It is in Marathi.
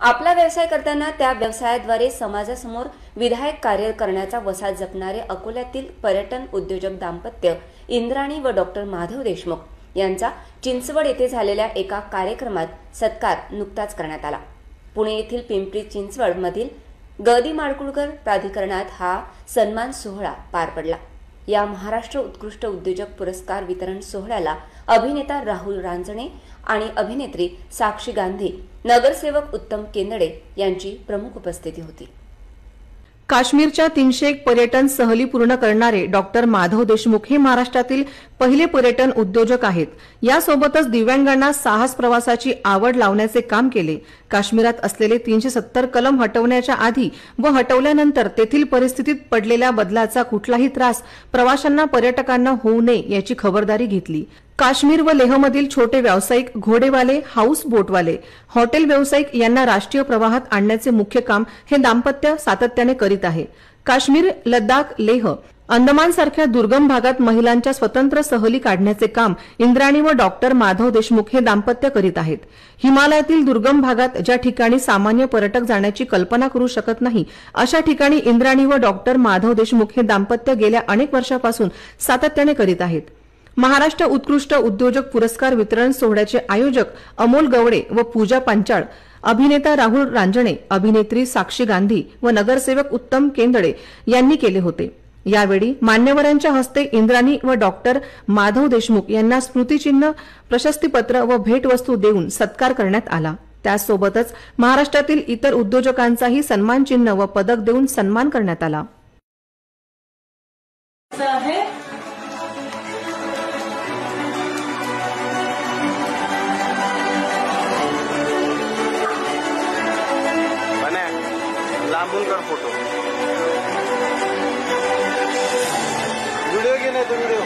आपला व्यवसाय करताना त्या व्यवसायाद्वारे समाजासमोर विधायक कार्य करण्याचा वसा जपणारे अकोल्यातील पर्यटन उद्योजक दाम्पत्य इंद्राणी व डॉक्टर माधव देशमुख यांचा चिंचवड येथे झालेल्या एका कार्यक्रमात सत्कार नुकताच करण्यात आला। पुणे येथील पिंपरी चिंचवड मधील गदी माडगूळकर प्राधिकरणात हा सन्मान सोहळा पार पडला। या महाराष्ट्र उत्कृष्ट उद्योजक पुरस्कार वितरण सोहळ्याला अभिनेता राहुल रांजणे आणि अभिनेत्री साक्षी गांधी, नगरसेवक उत्तम केंदडे यांची प्रमुख उपस्थिती होती। काश्मीरच्या 301 पर्यटन सहली पूर्ण करणारे डॉक्टर माधव देशमुख हे महाराष्ट्रातील पहिले पर्यटन उद्योजक आहेत। यासोबतच दिव्यांगांना साहस प्रवासाची आवड लावण्याचे काम केले। काश्मीरात असलेले 370 कलम हटवण्याच्या आधी व हटवल्यानंतर तेथील परिस्थितीत पडलेल्या बदलाचा कुठलाही त्रास प्रवाशांना पर्यटकांना होऊ नये याची खबरदारी घेतली। काश्मीर व लेहमधील छोटे व्यावसायिक, घोडेवाले, हाऊस बोटवाले, हॉटेल व्यावसायिक यांना राष्ट्रीय प्रवाहात आणण्याचे मुख्य काम हे दाम्पत्य सातत्याने करीत आहे। काश्मीर, लडाख, लेह, अंदमान सारख्या दुर्गम भागात महिलांच्या स्वतंत्र सहली काढण्याचे काम इंद्राणी व डॉक्टर माधव देशमुख हे दाम्पत्य करीत आहेत। हिमालयातील दुर्गम भागात ज्या ठिकाणी सामान्य पर्यटक जाण्याची कल्पना करू शकत नाही अशा ठिकाणी इंद्राणी व डॉक्टर माधव देशमुख हे दाम्पत्य गेल्या अनेक वर्षापासून सातत्याने करीत आहेत। महाराष्ट्र उत्कृष्ट उद्योजक पुरस्कार वितरण सोहळ्याचे आयोजक अमोल गवडे व पूजा पांचाळ, अभिनेता राहुल रांजणे, अभिनेत्री साक्षी गांधी व नगरसेवक उत्तम केंदडे यांनी केले होते। यावेळी मान्यवरांच्या हस्ते इंद्राणी व डॉक्टर माधव देशमुख यांना स्मृतिचिन्ह, प्रशस्तीपत्र व भेटवस्तू देऊन सत्कार करण्यात आला। त्यासोबतच महाराष्ट्रातील इतर उद्योजकांचाही सन्मानचिन्ह व पदक देऊन सन्मान करण्यात आला। लांबून कर फोटो, व्हिडिओ घे नाही तर व्हिडिओ